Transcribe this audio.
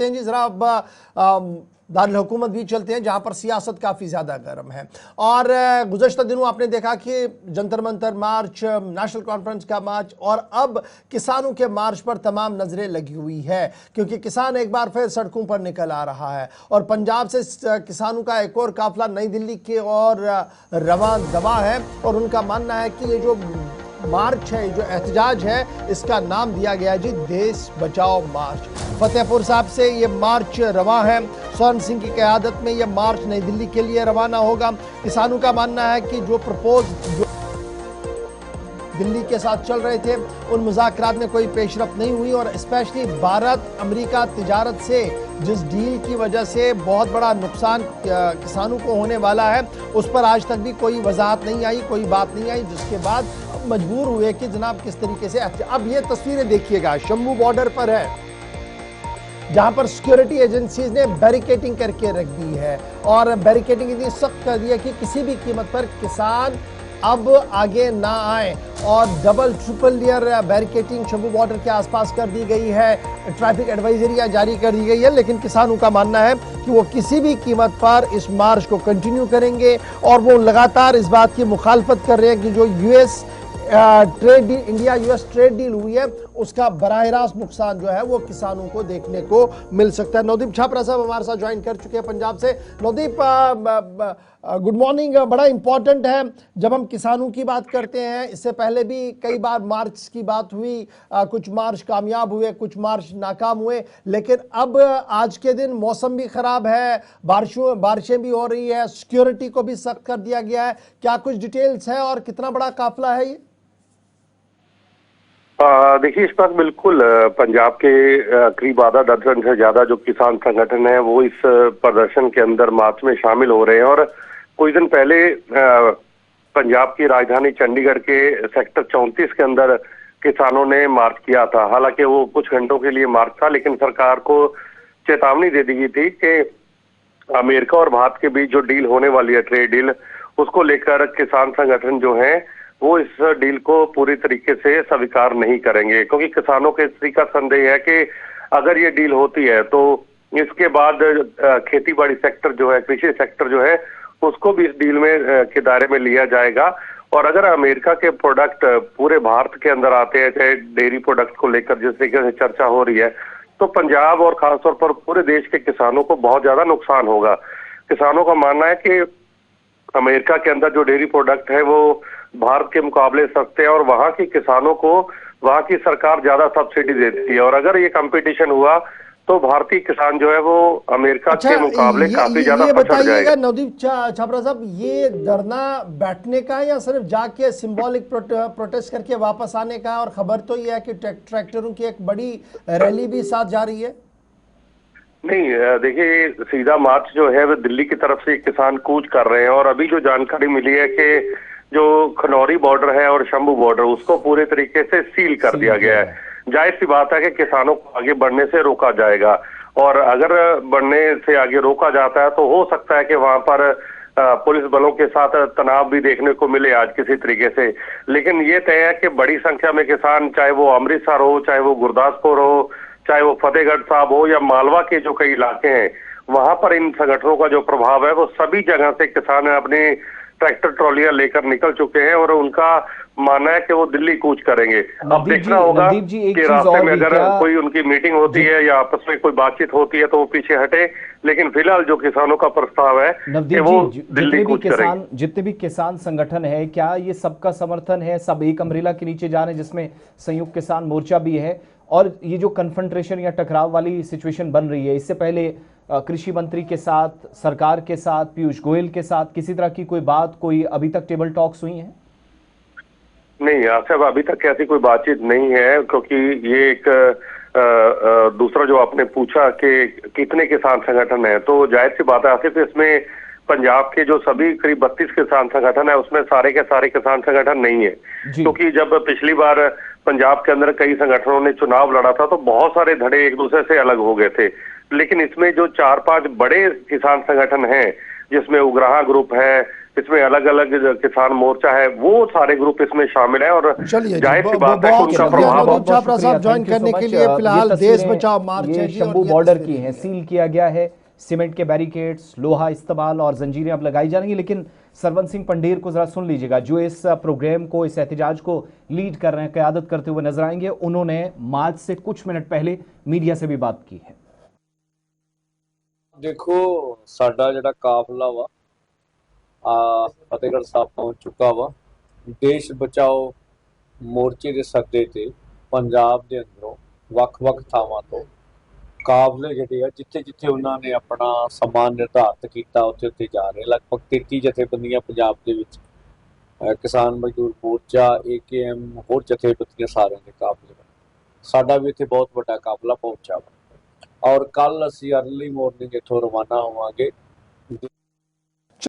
सकते हैं जी जरा अब दारुल हुकूमत भी चलते हैं जहां पर सियासत काफ़ी ज़्यादा गर्म है। और गुज़श्ता दिनों आपने देखा कि जंतर मंतर मार्च, नेशनल कॉन्फ्रेंस का मार्च और अब किसानों के मार्च पर तमाम नज़रें लगी हुई है क्योंकि किसान एक बार फिर सड़कों पर निकल आ रहा है और पंजाब से किसानों का एक और काफिला नई दिल्ली की ओर रवां दवा है और उनका मानना है कि ये जो मार्च है, जो एहतजाज है, इसका नाम दिया गया जी देश बचाओ मार्च। फतेहपुर साहब से ये मार्च रवां है। स्वर्ण सिंह की क़यादत में ये मार्च नई दिल्ली के लिए रवाना होगा। किसानों का मानना है कि जो दिल्ली के साथ चल रहे थे उन मुज़ाकरात में कोई पेशरफ नहीं हुई और स्पेशली भारत अमेरिका तिजारत से जिस डील की वजह से बहुत बड़ा नुकसान किसानों को होने वाला है उस पर आज तक भी कोई वजाहत नहीं आई, कोई बात नहीं आई, जिसके बाद मजबूर हुए कि जनाब किस तरीके से। अब ये तस्वीरें देखिएगा, शंभू बॉर्डर पर है जहां पर सिक्योरिटी एजेंसीज ने बैरिकेडिंग करके रख दी है और बैरिकेडिंग इतनी सख्त कर दी है कि किसी भी कीमत पर किसान अब आगे ना आए और double triple layer barricading Shambhu border के आसपास कर दी गई है। ट्रैफिक एडवाइजरियां जारी कर दी गई है, लेकिन किसानों का मानना है कि वो किसी भी कीमत पर इस मार्च को कंटिन्यू करेंगे और वो लगातार इस बात की मुखालफत कर रहे हैं कि जो US trade deal, India US trade deal हुई है उसका बराह रास्त नुकसान जो है वो किसानों को देखने को मिल सकता है। नवदीप छापरा साहब हमारे साथ ज्वाइन कर चुके हैं पंजाब से। Navdeep, good morning. बड़ा इंपॉर्टेंट है जब हम किसानों की बात करते हैं, इससे पहले भी कई बार मार्च की बात हुई, कुछ मार्च कामयाब हुए, कुछ मार्च नाकाम हुए, लेकिन अब आज के दिन मौसम भी खराब है, बारिशें भी हो रही है, सिक्योरिटी को भी सख्त कर दिया गया है। क्या कुछ डिटेल्स है और कितना बड़ा काफिला है ये? देखिए, इस वक्त बिल्कुल पंजाब के करीब आधा दर्जन से ज्यादा जो किसान संगठन है वो इस प्रदर्शन के अंदर मार्च में शामिल हो रहे हैं। और कुछ दिन पहले पंजाब की राजधानी चंडीगढ़ के सेक्टर 34 के अंदर किसानों ने मार्च किया था। हालांकि वो कुछ घंटों के लिए मार्च था, लेकिन सरकार को चेतावनी दे दी गई थी कि अमेरिका और भारत के बीच जो डील होने वाली है, ट्रेड डील, उसको लेकर किसान संगठन जो है वो इस डील को पूरी तरीके से स्वीकार नहीं करेंगे, क्योंकि किसानों के इसी का संदेह है कि अगर ये डील होती है तो इसके बाद खेती बाड़ी सेक्टर जो है, कृषि सेक्टर जो है, उसको भी इस डील में के दायरे में लिया जाएगा। और अगर अमेरिका के प्रोडक्ट पूरे भारत के अंदर आते हैं, चाहे डेयरी प्रोडक्ट को लेकर जिस तरीके से चर्चा हो रही है, तो पंजाब और खासतौर पर पूरे देश के किसानों को बहुत ज्यादा नुकसान होगा। किसानों का मानना है कि अमेरिका के अंदर जो डेयरी प्रोडक्ट है वो भारत के मुकाबले सस्ते हैं और वहां के किसानों को वहां की सरकार ज्यादा सब्सिडी देती है। और अगर ये कंपटीशन हुआ तो भारतीय किसान जो है वो अमेरिका के मुकाबले काफी ज्यादा पछड़ जाएगा। नवदीप छापरा साहब, ये धरना बैठने का है या सिर्फ जाके सिंबॉलिक प्रोटेस्ट करके वापस आने का? और खबर तो ये है कि ट्रैक्टरों की एक बड़ी रैली भी साथ जा रही है। नहीं, देखिए, सीधा मार्च जो है वो दिल्ली की तरफ से किसान कूच कर रहे हैं और अभी जो जानकारी मिली है कि जो खनौरी बॉर्डर है और शंभू बॉर्डर, उसको पूरे तरीके से सील कर दिया गया है। जाहिर सी बात है कि किसानों को आगे बढ़ने से रोका जाएगा और अगर बढ़ने से आगे रोका जाता है तो हो सकता है कि वहां पर पुलिस बलों के साथ तनाव भी देखने को मिले आज किसी तरीके से। लेकिन ये तय है कि बड़ी संख्या में किसान, चाहे वो अमृतसर हो, चाहे वो गुरदासपुर हो, चाहे वो फतेहगढ़ साहब हो या मालवा के जो कई इलाके हैं, वहां पर इन संगठनों का जो प्रभाव है वो सभी जगह से किसान अपने ट्रैक्टर ट्रॉलियां लेकर निकल चुके हैं और उनका मानना है कि वो दिल्ली कूच करेंगे। अब देखना होगा कि रास्ते में अगर कोई उनकी मीटिंग होती है या आपस में कोई बातचीत होती है तो वो पीछे हटे, लेकिन फिलहाल जो किसानों का प्रस्ताव है कि वो दिल्ली कूच करेंगे। जितने भी किसान संगठन है, क्या ये सबका समर्थन है? सब एक अम्ब्रेला के नीचे जा रहे हैं जिसमें संयुक्त किसान मोर्चा भी है? और ये जो कन्फ्रंट्रेशन या टकराव वाली सिचुएशन बन रही है, इससे पहले कृषि मंत्री के साथ, सरकार के साथ, पीयूष गोयल के साथ किसी तरह की कोई बात, कोई अभी तक टेबल टॉक्स हुई हैं? नहीं, आसिफ, अभी तक ऐसी कोई बातचीत नहीं है, क्योंकि ये एक दूसरा जो आपने पूछा कि कितने किसान संगठन है, तो जाहिर सी बात है आसिफ, इसमें पंजाब के जो सभी करीब 32 किसान संगठन है उसमें सारे के सारे किसान संगठन नहीं है। क्योंकि जब पिछली बार पंजाब के अंदर कई संगठनों ने चुनाव लड़ा था तो बहुत सारे धड़े एक दूसरे से अलग हो गए थे, लेकिन इसमें जो 4-5 बड़े किसान संगठन हैं, जिसमें उग्राहा ग्रुप है, इसमें अलग अलग किसान मोर्चा है, वो सारे ग्रुप इसमें शामिल है। और चलिए जी, जाहिर सी बात है कि बहुत उनका शुक्रिया प्रभाव नवदीप छापरा साहब ज्वाइन Thank you so करने के much. लिए। ये फिलहाल देश तस्वीरें, बचाओ मार्च ये है जी, और शंभू ये बॉर्डर की तस्वीरें हैं, भी हैं। सील किया गया है, सीमेंट के बैरिकेड्स, लोहा इस्तेमाल और जंजीरें अब लगाई जाएंगी। लेकिन सरवन सिंह पंडेर को जरा सुन लीजिएगा, जो इस प्रोग्राम को, इस एहतजाज को लीड कर रहे हैं, क़यादत करते हुए नजर आएंगे। उन्होंने मार्च से कुछ मिनट पहले मीडिया से भी बात की है। देखो साडा ਜਿਹੜਾ ਕਾਫਲਾ ਵਾ ਫਤਿਹਗੜ੍ਹ ਸਾਹਿਬ ਪਹੁੰਚ ਚੁੱਕਾ ਵਾ। ਦੇਸ਼ ਬਚਾਓ ਮੋਰਚੇ ਦੇ ਸੱਦੇ ਤੇ ਪੰਜਾਬ ਦੇ ਅੰਦਰੋਂ ਵੱਖ-ਵੱਖ ਥਾਵਾਂ ਤੋਂ ਕਾਫਲੇ ਜਿਹੜੇ ਆ ਜਿੱਥੇ ਜਿੱਥੇ ਉਹਨਾਂ ਨੇ ਆਪਣਾ ਸਮਾਂ ਨਿਰਧਾਰਿਤ ਕੀਤਾ ਉੱਥੇ ਉੱਥੇ ਜਾ ਰਹੇ। ਲਗਭਗ 33 ਜਥੇਬੰਦੀਆਂ ਪੰਜਾਬ ਦੇ ਵਿੱਚ ਕਿਸਾਨ ਮਜ਼ਦੂਰ ਮੋਰਚਾ, AKM, ਹੋਰ ਜਥੇਬੰਦੀਆਂ ਸਾਰਿਆਂ ਦੇ ਕਾਫਲੇ। ਸਾਡਾ ਵੀ ਇੱਥੇ ਬਹੁਤ ਵੱਡਾ ਕਾਫਲਾ ਪਹੁੰਚਾ ਵਾ। ਔਰ ਕੱਲ ਅਸੀਂ अर्ਲੀ ਮਾਰਨਿੰਗ ਇੱਥੋਂ ਰਵਾਨਾ ਹੋਵਾਂਗੇ।